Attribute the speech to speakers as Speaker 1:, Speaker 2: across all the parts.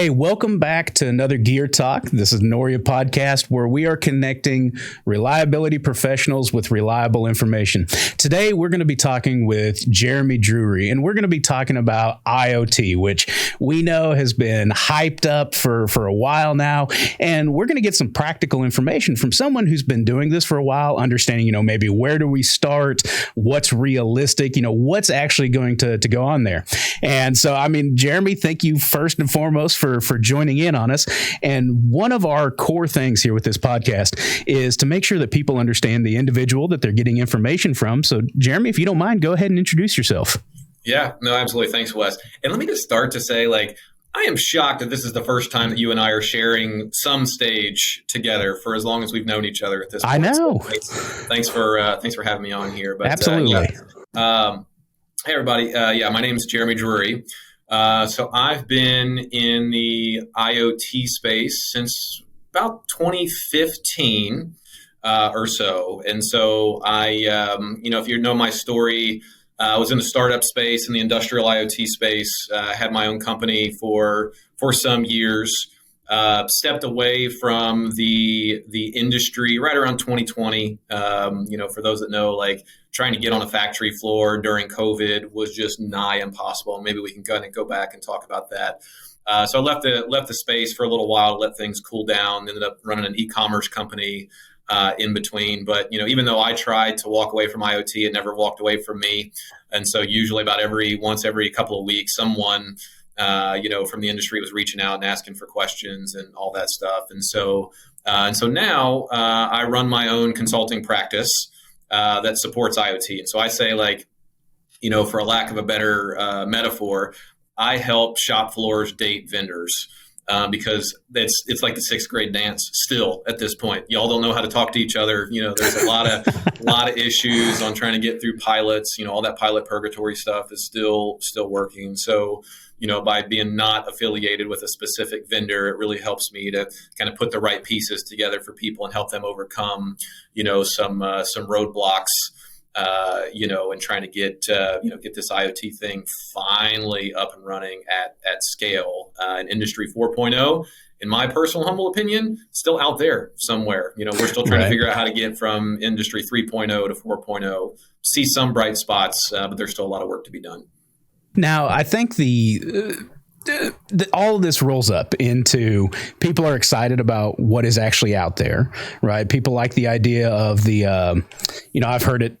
Speaker 1: Hey, welcome back to another Gear Talk. This is Noria Podcast, where we are connecting reliability professionals with reliable information. Today, we're going to be talking with Jeremy Drury, and we're going to be talking about IoT, which we know has been hyped up for a while now. And we're going to get some practical information from someone who's been doing this for a while, understanding, maybe where do we start, what's realistic, what's actually going to go on there. And so, Jeremy, thank you first and foremost for joining in on us. And one of our core things here with this podcast is to make sure that people understand the individual that they're getting information from. So, Jeremy, if you don't mind, go ahead and introduce yourself.
Speaker 2: Yeah, no, absolutely. Thanks, Wes. And let me just start to say, I am shocked that this is the first time that you and I are sharing some stage together for as long as we've known each other at this point.
Speaker 1: I know.
Speaker 2: So thanks for having me on here. But,
Speaker 1: absolutely.
Speaker 2: Hey, everybody. My name is Jeremy Drury. So I've been in the IoT space since about 2015 or so. And so if you know my story, I was in the startup space, in the industrial IoT space, had my own company for some years, stepped away from the industry right around 2020. For those that know, trying to get on a factory floor during COVID was just nigh impossible. Maybe we can kind of go back and talk about that. So I left the space for a little while to let things cool down, ended up running an e-commerce company in between. But, even though I tried to walk away from IoT, it never walked away from me. And so usually about once every couple of weeks, someone, from the industry was reaching out and asking for questions and all that stuff. And so now I run my own consulting practice that supports IoT. And so I say, for a lack of a better metaphor, I help shop floors date vendors. Because it's like the sixth grade dance still at this point. Y'all don't know how to talk to each other. There's a lot of issues on trying to get through pilots. All that pilot purgatory stuff is still working. So, by being not affiliated with a specific vendor, it really helps me to kind of put the right pieces together for people and help them overcome, some roadblocks. And trying to get this IoT thing finally up and running at scale. And Industry 4.0, in my personal humble opinion, still out there somewhere. We're still trying to figure out how to get from Industry 3.0 to 4.0. See some bright spots, but there's still a lot of work to be done.
Speaker 1: Now, I think all of this rolls up into people are excited about what is actually out there, right? People like the idea of the, I've heard it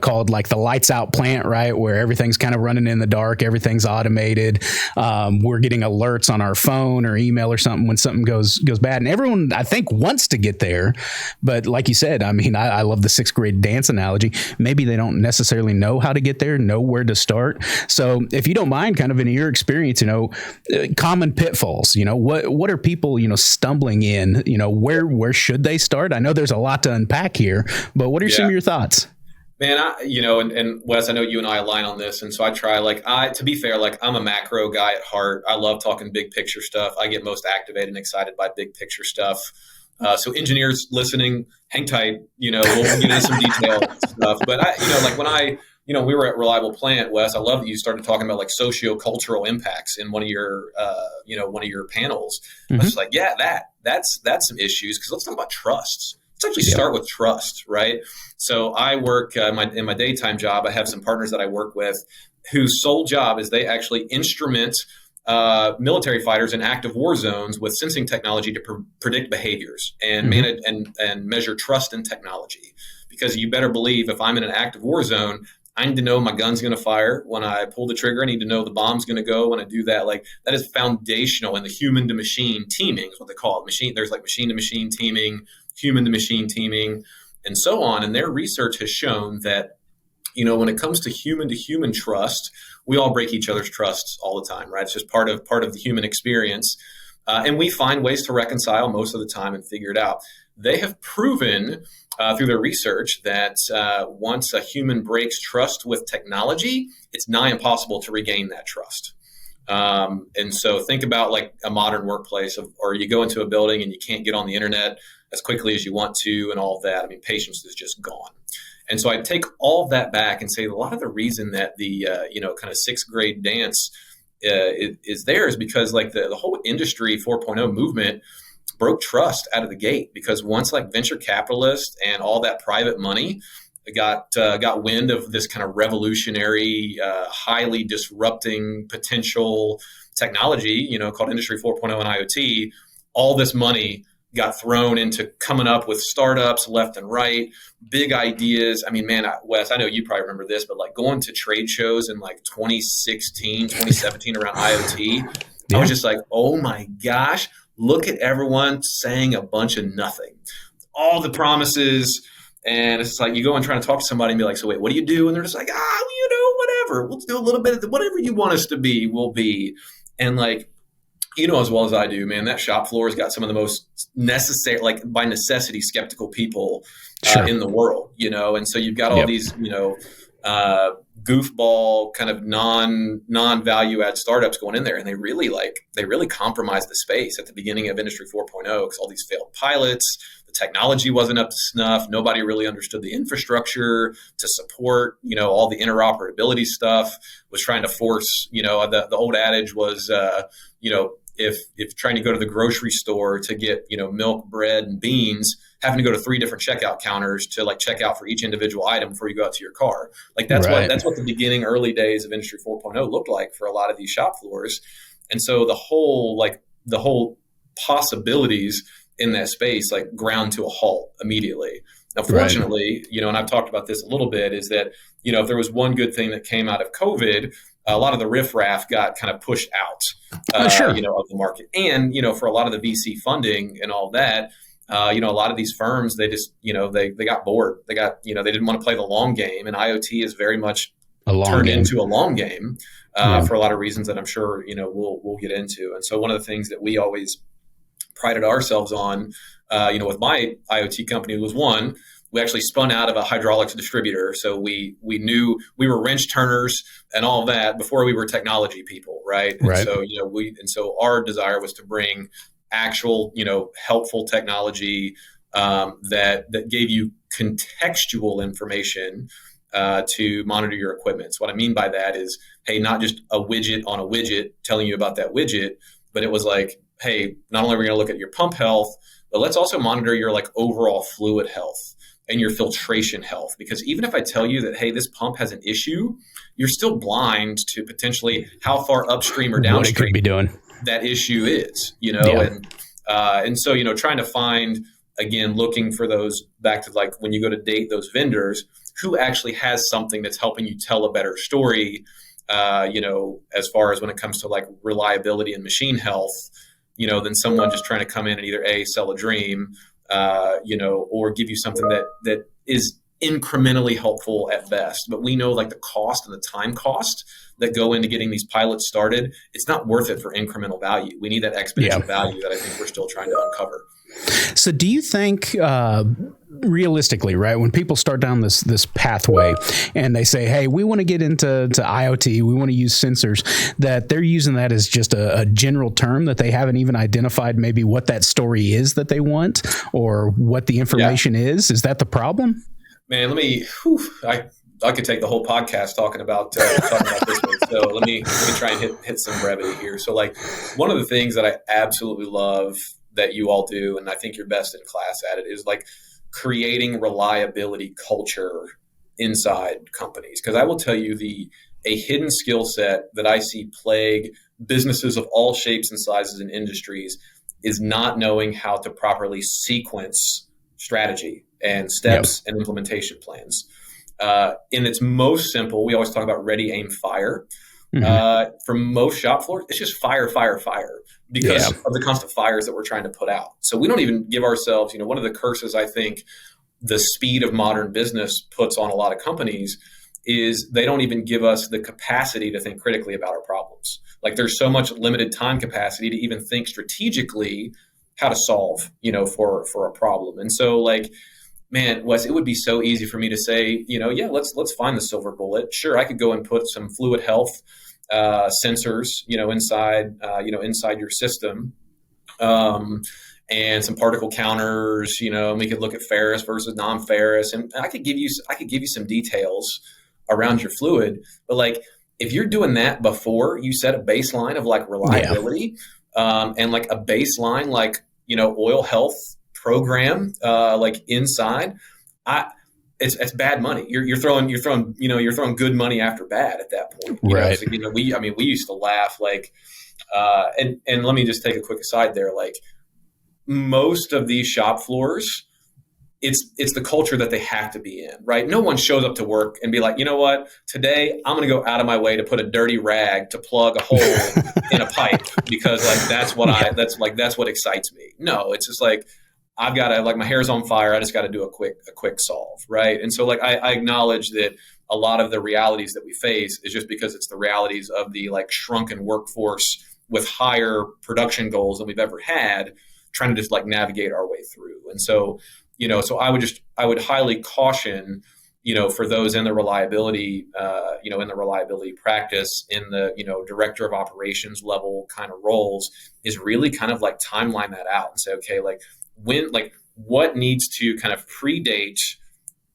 Speaker 1: called like the lights out plant, right? Where everything's kind of running in the dark, everything's automated. We're getting alerts on our phone or email or something when something goes bad. And everyone, I think, wants to get there. But like you said, I love the sixth grade dance analogy. Maybe they don't necessarily know how to get there, know where to start. So if you don't mind, kind of in your experience, common pitfalls, what are people, stumbling in, where should they start? I know there's a lot to unpack here, but what are some of your thoughts?
Speaker 2: Man, and Wes, I know you and I align on this. And so I try, to be fair, I'm a macro guy at heart. I love talking big picture stuff. I get most activated and excited by big picture stuff. So engineers listening, hang tight, we'll get into some detail stuff. But we were at Reliable Plant, Wes. I love that you started talking about socio-cultural impacts in one of your panels. Mm-hmm. I was just like, that's some issues, because let's talk about trusts. Let's actually start with trust, right? So I work in my daytime job. I have some partners that I work with whose sole job is they actually instrument military fighters in active war zones with sensing technology to predict behaviors and manage and measure trust in technology. Because you better believe, if I'm in an active war zone, I need to know my gun's going to fire when I pull the trigger. I need to know the bomb's going to go when I do that. That is foundational in the human to machine teaming is what they call it. There's machine to machine teaming, human to machine teaming, and so on. And their research has shown that, when it comes to human trust, we all break each other's trusts all the time, right? It's just part of the human experience. And we find ways to reconcile most of the time and figure it out. They have proven through their research that once a human breaks trust with technology, it's nigh impossible to regain that trust. And so think about a modern workplace or you go into a building and you can't get on the internet as quickly as you want to and all of that. Patience is just gone. And so I take all of that back and say a lot of the reason that the kind of sixth grade dance is there is because like the whole industry 4.0 movement broke trust out of the gate, because once like venture capitalists and all that private money got wind of this kind of revolutionary, highly disrupting potential technology, called Industry 4.0 and IoT, all this money got thrown into coming up with startups left and right, big ideas. I mean, man, Wes, I know you probably remember this, but like going to trade shows in like 2016, 2017 around IoT, I was just like, oh my gosh, look at everyone saying a bunch of nothing. All the promises. And it's like you go and try to talk to somebody and be like, so wait, what do you do? And they're just like, whatever. We'll do a little bit of whatever you want us to be, we'll be. And like, as well as I do, man, that shop floor has got some of the most necessary, like by necessity, skeptical people in the world, And so you've got all these, goofball kind of non-value add startups going in there, and they really compromised the space at the beginning of Industry 4.0 because all these failed pilots, the technology wasn't up to snuff, nobody really understood the infrastructure to support all the interoperability stuff, was trying to force the old adage was if trying to go to the grocery store to get milk, bread, and beans, having to go to 3 different checkout counters to like check out for each individual item before you go out to your car. Like that's what the beginning early days of Industry 4.0 looked like for a lot of these shop floors. And so the whole possibilities in that space like ground to a halt immediately. Now, fortunately, and I've talked about this a little bit, is that, if there was one good thing that came out of COVID, a lot of the riffraff got kind of pushed out, of the market. And, for a lot of the VC funding and all that, a lot of these firms, they just, they got bored. They got, they didn't want to play the long game. And IoT is very much turned into a long game for a lot of reasons that I'm sure, we'll get into. And so one of the things that we always prided ourselves on, with my IoT company was one, we actually spun out of a hydraulics distributor. So we knew we were wrench turners and all of that before we were technology people. Right. And so, so our desire was to bring actual, helpful technology that gave you contextual information to monitor your equipment. So what I mean by that is, hey, not just a widget on a widget telling you about that widget, but it was like, hey, not only are we going to look at your pump health, but let's also monitor your like overall fluid health and your filtration health. Because even if I tell you that, hey, this pump has an issue, you're still blind to potentially how far upstream or downstream
Speaker 1: what it could be doing.
Speaker 2: That issue is, and so, trying to find, again, looking for those back to like when you go to date those vendors, who actually has something that's helping you tell a better story, as far as when it comes to like reliability and machine health, than someone just trying to come in and either sell a dream, or give you something that is incrementally helpful at best. But we know like the cost and the time cost that go into getting these pilots started, it's not worth it for incremental value. We need that exponential value that I think we're still trying to uncover.
Speaker 1: So do you think, realistically, right, when people start down this pathway and they say, hey, we want to get into IoT, we want to use sensors, that they're using that as just a general term, that they haven't even identified maybe what that story is that they want or what the information is? Is that the problem?
Speaker 2: Man, I could take the whole podcast talking about this one. So let me try and hit some brevity here. So like one of the things that I absolutely love that you all do, and I think you're best in class at it, is like creating reliability culture inside companies. Because I will tell you a hidden skill set that I see plague businesses of all shapes and sizes and industries is not knowing how to properly sequence strategy and steps and implementation plans. In its most simple, we always talk about ready, aim, fire. For most shop floors, it's just fire because of the constant fires that we're trying to put out. So we don't even give ourselves, one of the curses I think the speed of modern business puts on a lot of companies is they don't even give us the capacity to think critically about our problems. Like there's so much limited time capacity to even think strategically how to solve, for a problem. And so like, man, Wes, it would be so easy for me to say, let's find the silver bullet. Sure, I could go and put some fluid health sensors, inside your system, and some particle counters. And we could look at ferrous versus non-ferrous, and I could give you some details around your fluid. But like, if you're doing that before you set a baseline of like reliability, and like a baseline, like, oil health program, like inside, it's bad money. You're throwing good money after bad at that point.
Speaker 1: Right.
Speaker 2: So, we used to laugh like, and let me just take a quick aside there. Like, most of these shop floors, it's the culture that they have to be in, right? No one shows up to work and be like, you know what, today I'm going to go out of my way to put a dirty rag to plug a hole in a pipe because like that's what excites me. No, it's just like, I've got to, like, my hair's on fire. I just got to do a quick solve, right? And so like I acknowledge that a lot of the realities that we face is just because it's the realities of the like shrunken workforce with higher production goals than we've ever had, trying to just like navigate our way through. And so, so I would highly caution, for those in the reliability, in the reliability practice, in the, director of operations level kind of roles, is really kind of like timeline that out and say, okay, like what needs to kind of predate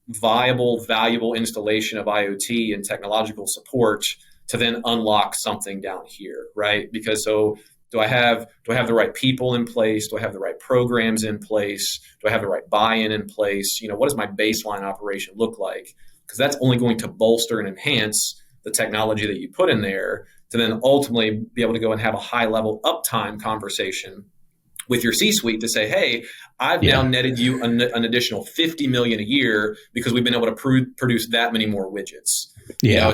Speaker 2: viable, valuable installation of IoT and technological support to then unlock something down here, right? Because do I have the right people in place? Do I have the right programs in place? Do I have the right buy-in in place? What does my baseline operation look like? Because that's only going to bolster and enhance the technology that you put in there to then ultimately be able to go and have a high-level uptime conversation with your C-suite to say, hey, I've now netted you an additional $50 million a year because we've been able to produce that many more widgets.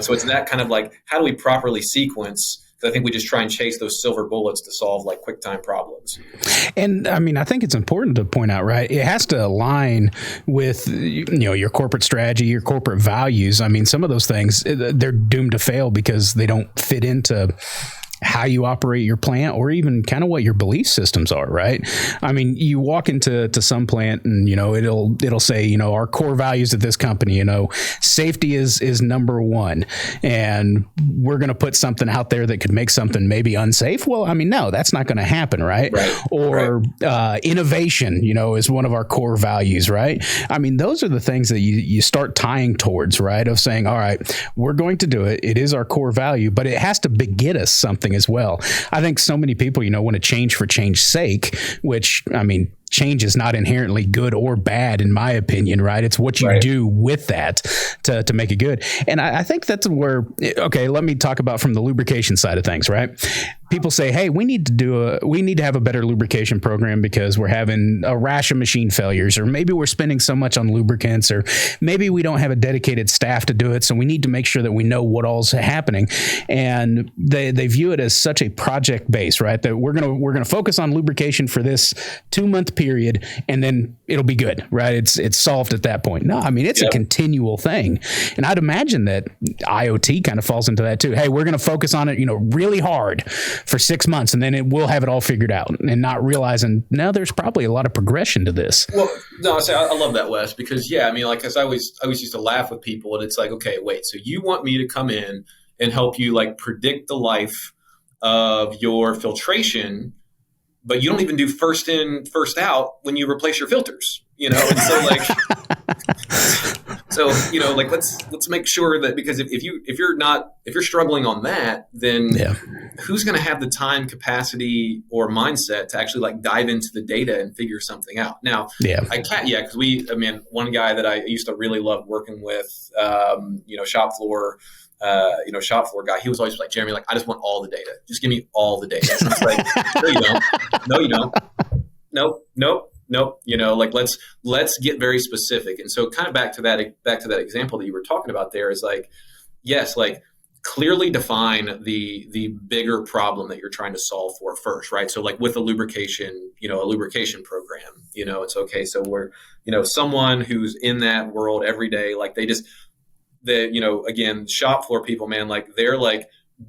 Speaker 2: So it's that kind of like, how do we properly sequence? Because I think we just try and chase those silver bullets to solve like quick time problems.
Speaker 1: And I mean, I think it's important to point out, right? It has to align with, your corporate strategy, your corporate values. I mean, some of those things, they're doomed to fail because they don't fit into how you operate your plant or even kind of what your belief systems are, right? I mean, you walk into some plant and, it'll say, our core values at this company, safety is number one. And we're going to put something out there that could make something maybe unsafe. Well, I mean, no, that's not going to happen, right? Or innovation, is one of our core values, right? I mean, those are the things that you start tying towards, right? Of saying, all right, we're going to do it. It is our core value, but it has to beget us something as well. I think so many people, want to change for change's sake, which, I mean, change is not inherently good or bad, in my opinion, right? It's what you do with that to make it good. And I think that's where, okay, let me talk about from the lubrication side of things, right? People say, hey, we need to have a better lubrication program because we're having a rash of machine failures, or maybe we're spending so much on lubricants, or maybe we don't have a dedicated staff to do it. So we need to make sure that we know what all's happening. And they view it as such a project base, right? That we're going to focus on lubrication for this 2-month period, and then it'll be good, right? It's solved at that point. No, I mean, it's a continual thing. And I'd imagine that IoT kind of falls into that too. Hey, we're going to focus on it, really hard for 6 months, and then we'll have it all figured out, and not realizing now there's probably a lot of progression to this.
Speaker 2: Well, no, I love that, Wes, because I mean, like, 'cause I always used to laugh with people, and it's like, okay, wait, so you want me to come in and help you like predict the life of your filtration, but you don't even do first in, first out when you replace your filters, and so like, like let's make sure that, because if you're struggling on that, then who's going to have the time, capacity, or mindset to actually like dive into the data and figure something out? Now, I can't, because one guy that I used to really love working with, shop floor guy, he was always like, Jeremy, like, I just want all the data. Just give me all the data. And I was like, no, you don't. No, you don't. Nope. Like let's get very specific. And so kind of back to that example that you were talking about there is like, yes, like clearly define the bigger problem that you're trying to solve for first, right? So like with a lubrication program, it's okay. So we're, someone who's in that world every day, like again, shop floor people, man, like they're like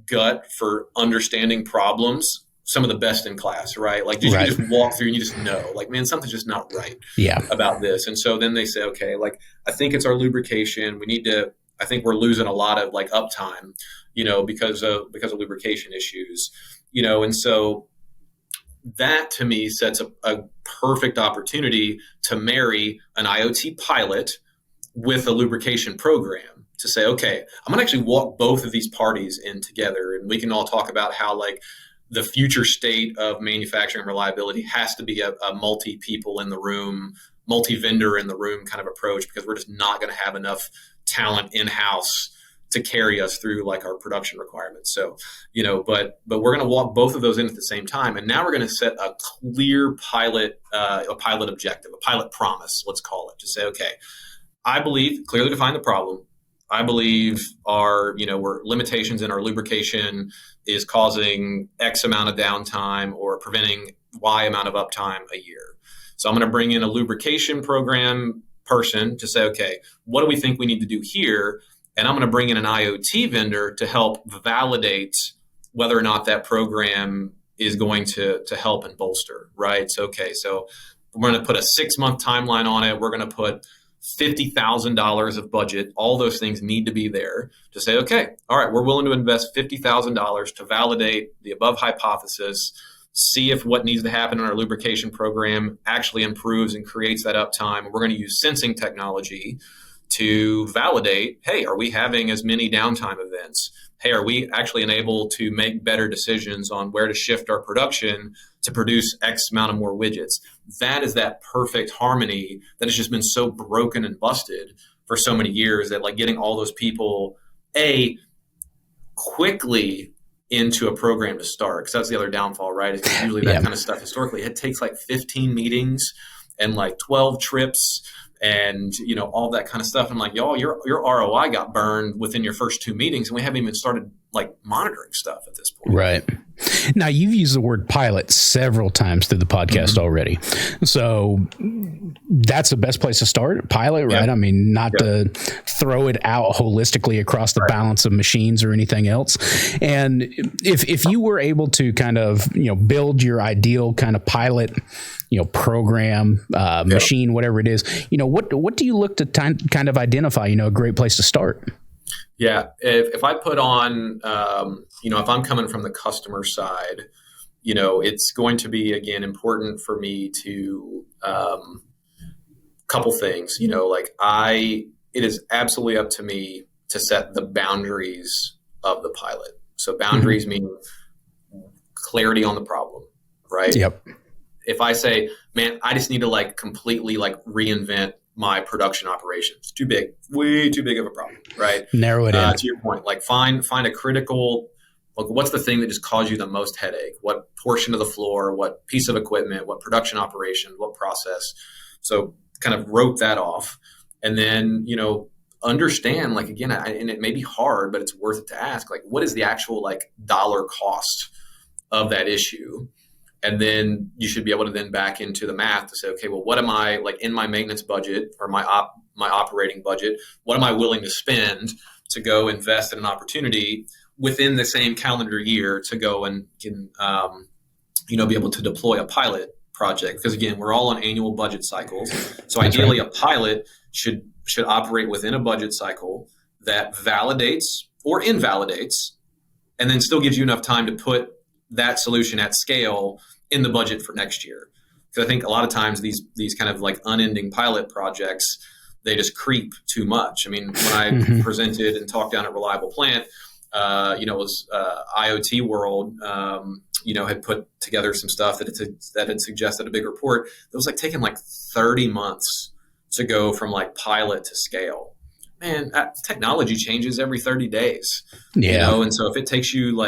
Speaker 2: gut for understanding problems, some of the best in class, right? Like you just walk through and you just know, like, man, something's just not right about this. And so then they say, okay, like, I think it's our lubrication. I think we're losing a lot of like uptime, because of lubrication issues, and so that to me sets a perfect opportunity to marry an IoT pilot with a lubrication program to say, okay, I'm going to actually walk both of these parties in together, and we can all talk about how like the future state of manufacturing reliability has to be a multi people in the room, multi vendor in the room kind of approach, because we're just not going to have enough talent in house to carry us through like our production requirements. So, but we're going to walk both of those in at the same time. And now we're going to set a clear pilot objective, a pilot promise, let's call it, to say, okay, I believe, clearly define the problem. I believe our limitations in our lubrication is causing X amount of downtime or preventing Y amount of uptime a year. So I'm going to bring in a lubrication program person to say, okay, what do we think we need to do here? And I'm going to bring in an IoT vendor to help validate whether or not that program is going to help and bolster, right? So, okay, so we're going to put a 6-month timeline on it. We're going to put $50,000 of budget. All those things need to be there to say, okay, all right, we're willing to invest $50,000 to validate the above hypothesis, see if what needs to happen in our lubrication program actually improves and creates that uptime. We're going to use sensing technology to validate, hey, are we having as many downtime events? Hey, are we actually enabled to make better decisions on where to shift our production to produce X amount of more widgets? That is that perfect harmony that has just been so broken and busted for so many years, that like getting all those people, quickly into a program to start, because that's the other downfall, right? Is usually that kind of stuff historically, it takes like 15 meetings and like 12 trips and all that kind of stuff. I'm like, y'all, your ROI got burned within your first 2 meetings, and we haven't even started like monitoring stuff at this point.
Speaker 1: Right. Now, you've used the word pilot several times through the podcast already. So that's the best place to start, pilot, right? I mean, not to throw it out holistically across the balance of machines or anything else. And if you were able to kind of, build your ideal kind of pilot, program, machine, whatever it is, what do you look to kind of identify, a great place to start?
Speaker 2: Yeah. If I put on, if I'm coming from the customer side, it's going to be, again, important for me to, couple things, it is absolutely up to me to set the boundaries of the pilot. So boundaries mean clarity on the problem, right?
Speaker 1: Yep.
Speaker 2: If I say, man, I just need to completely reinvent my production operations, too big, way too big of a problem, right?
Speaker 1: Narrow it in.
Speaker 2: To your point, find a critical, what's the thing that just caused you the most headache? What portion of the floor, what piece of equipment, what production operation, what process? So kind of wrote that off. And then, understand, again, and it may be hard, but it's worth it to ask, what is the actual dollar cost of that issue? And then you should be able to then back into the math to say, okay, well, what am I in my maintenance budget or my operating budget? What am I willing to spend to go invest in an opportunity within the same calendar year to go and can, be able to deploy a pilot project? Because again, we're all on annual budget cycles. So
Speaker 1: That's
Speaker 2: ideally,
Speaker 1: right.
Speaker 2: a pilot should operate within a budget cycle that validates or invalidates, and then still gives you enough time to put that solution at scale in the budget for next year. Because I think a lot of times these kind of unending pilot projects, they just creep too much. I mean, when I presented and talked down at Reliable Plant, it was IoT World, had put together some stuff that had suggested a big report that was taking 30 months to go from pilot to scale. Man, technology changes every 30 days.
Speaker 1: Yeah.
Speaker 2: And so if it takes you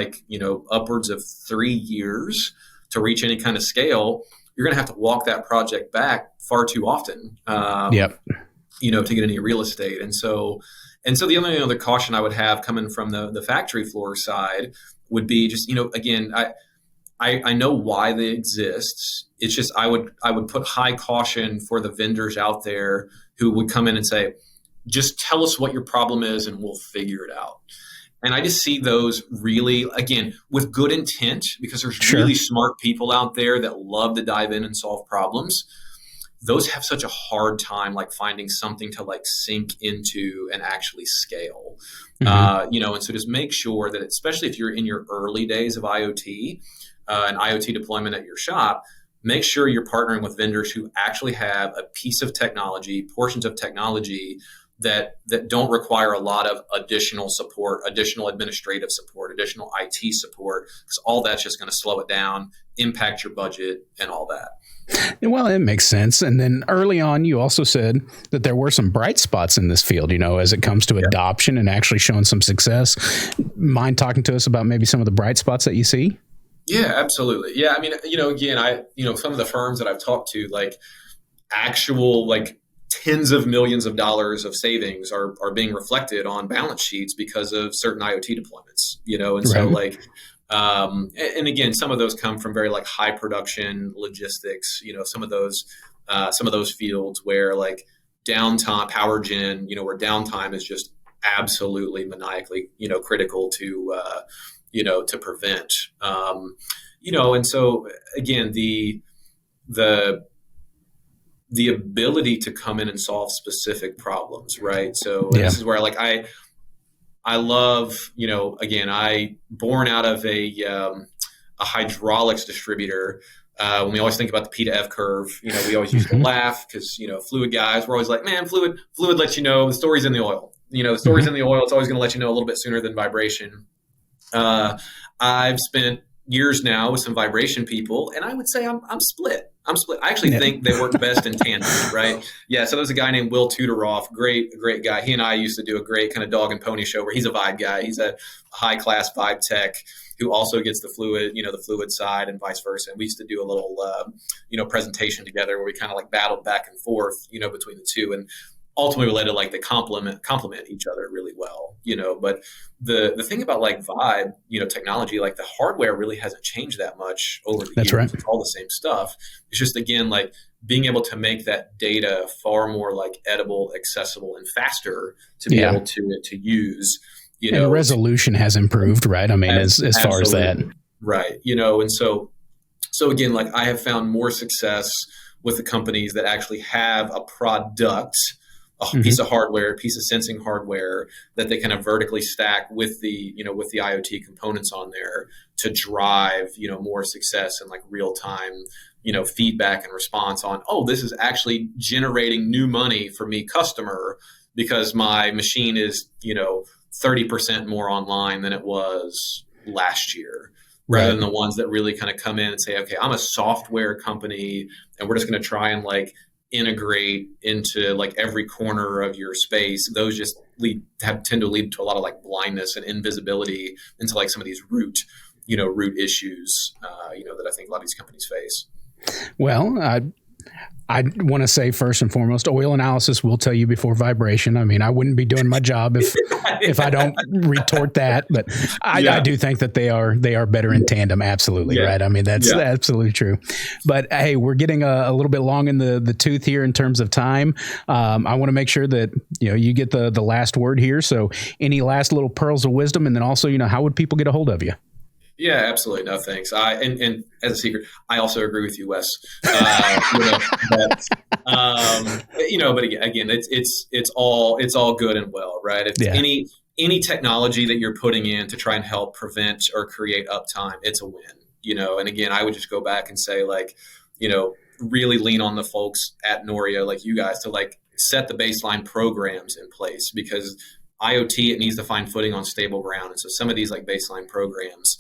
Speaker 2: upwards of 3 years to reach any kind of scale, you're going to have to walk that project back far too often. To get any real estate. And so the only other caution I would have coming from the factory floor side would be just, again, I know why they exist. It's just I would put high caution for the vendors out there who would come in and say, just tell us what your problem is and we'll figure it out. And I just see those really, again, with good intent, because there's really smart people out there that love to dive in and solve problems. Those have such a hard time finding something to sink into and actually scale. And so just make sure that, especially if you're in your early days of IoT, an IoT deployment at your shop, make sure you're partnering with vendors who actually have a piece of technology, portions of technology that don't require a lot of additional support, additional administrative support, additional IT support, because all that's just going to slow it down, impact your budget, and all that.
Speaker 1: Well, it makes sense. And then early on, you also said that there were some bright spots in this field, as it comes to adoption and actually showing some success. Mind talking to us about maybe some of the bright spots that you see?
Speaker 2: Yeah, absolutely. Yeah. I mean, again, some of the firms that I've talked to, like actual, like tens of millions of dollars of savings are being reflected on balance sheets because of certain IoT deployments, and so like, and again, some of those come from very like high production logistics, some of those fields where like downtime, power gen, where downtime is just absolutely maniacally, critical to, to prevent, and so again, the ability to come in and solve specific problems, right? So this is where like I love, again, I born out of a hydraulics distributor. When we always think about the P to F curve, we always used to laugh because, fluid guys, we're always like, man, fluid lets you know the story's in the oil. The story's in the oil. It's always going to let you know a little bit sooner than vibration. I've spent years now with some vibration people, and I would say I'm split. I actually think they work best in tandem, right? Yeah. So there's a guy named Will Tuderoff, great guy. He and I used to do a great kind of dog and pony show where he's a vibe guy. He's a high class vibe tech who also gets the fluid side and vice versa. And we used to do a little, presentation together where we kind of like battled back and forth, between the two. And ultimately related, like they complement each other really well, but the thing about like vibe, technology, like the hardware really hasn't changed that much over the years.
Speaker 1: Right.
Speaker 2: It's all the same stuff. It's just, again, like being able to make that data far more like edible, accessible, and faster to be able to use,
Speaker 1: and the resolution has improved, right? I mean, as far as that.
Speaker 2: Right. And so again, like I have found more success with the companies that actually have a product, a piece of hardware, a piece of sensing hardware that they kind of vertically stack with the IoT components on there to drive, more success and like real time, feedback and response on, this is actually generating new money for me, customer, because my machine is, 30% more online than it was last year. Rather than the ones that really kind of come in and say, okay, I'm a software company and we're just going to try and like integrate into like every corner of your space. Those just tend to lead to a lot of like blindness and invisibility into like some of these root issues, that I think a lot of these companies face.
Speaker 1: Well, I want to say first and foremost, oil analysis will tell you before vibration. I mean, I wouldn't be doing my job if I don't retort that. But I do think that they are better in tandem. Absolutely. Right. I mean, that's absolutely true. But hey, we're getting a little bit long in the tooth here in terms of time. I want to make sure that, you get the last word here. So any last little pearls of wisdom, and then also, how would people get a hold of you?
Speaker 2: Yeah, absolutely. No, thanks. And as a secret, I also agree with you, Wes. But again, it's all good and well, right? If any technology that you're putting in to try and help prevent or create uptime, it's a win, and again, I would just go back and say like, really lean on the folks at Noria, like you guys, to like set the baseline programs in place, because IoT, it needs to find footing on stable ground. And so some of these like baseline programs,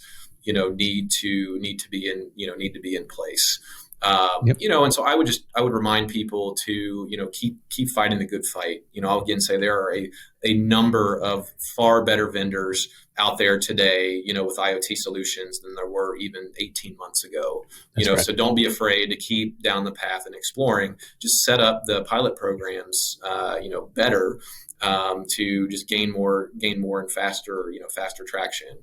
Speaker 2: need to be in place. And so I would remind people to, keep fighting the good fight. I'll again say there are a number of far better vendors out there today, with IoT solutions than there were even 18 months ago. So don't be afraid to keep down the path and exploring. Just set up the pilot programs, better, to just gain more and faster traction.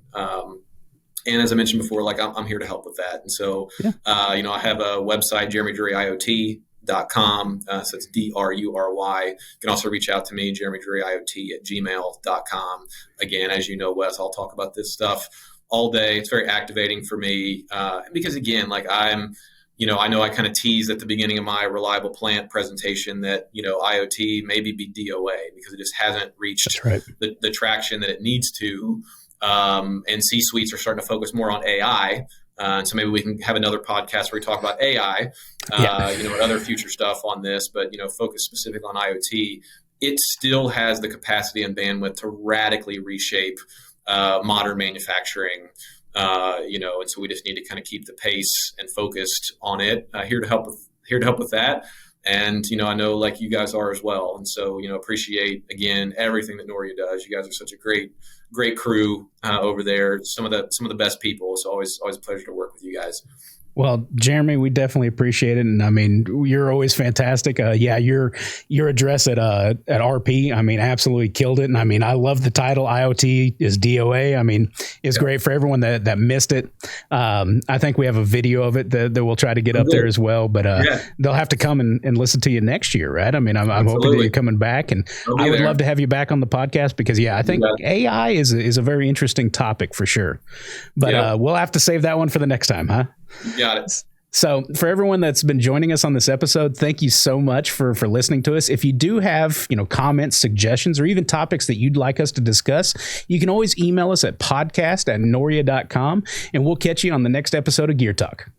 Speaker 2: And as I mentioned before, like I'm here to help with that. And so, I have a website, jeremydruryIoT.com. So it's DRURY. You can also reach out to me, jeremydruryIoT@gmail.com. Again, as you know, Wes, I'll talk about this stuff all day. It's very activating for me. Because again, like I know I kind of teased at the beginning of my reliable plant presentation that, IoT maybe be DOA because it just hasn't reached the traction that it needs to. And C-suites are starting to focus more on AI. So maybe we can have another podcast where we talk about AI, and other future stuff on this, but, focus specific on IoT. it still has the capacity and bandwidth to radically reshape modern manufacturing. And so we just need to kind of keep the pace and focused on it. Here to help with that. And, I know like you guys are as well. And so, appreciate again, everything that Noria does. You guys are such a great crew over there. Some of the best people. It's always a pleasure to work with you guys.
Speaker 1: Well, Jeremy, we definitely appreciate it, and I mean, you're always fantastic. Your address at RP, I mean, absolutely killed it, and I mean, I love the title. IoT is DOA. I mean, it's great for everyone that missed it. I think we have a video of it that we'll try to get up there as well. But they'll have to come and listen to you next year, right? I mean, I'm hoping that you're coming back, and I would love to have you back on the podcast because I think AI is a very interesting topic for sure. But we'll have to save that one for the next time, huh?
Speaker 2: You got it.
Speaker 1: So for everyone that's been joining us on this episode, thank you so much for listening to us. If you do have, comments, suggestions, or even topics that you'd like us to discuss, you can always email us at podcast@noria.com, and we'll catch you on the next episode of Gear Talk.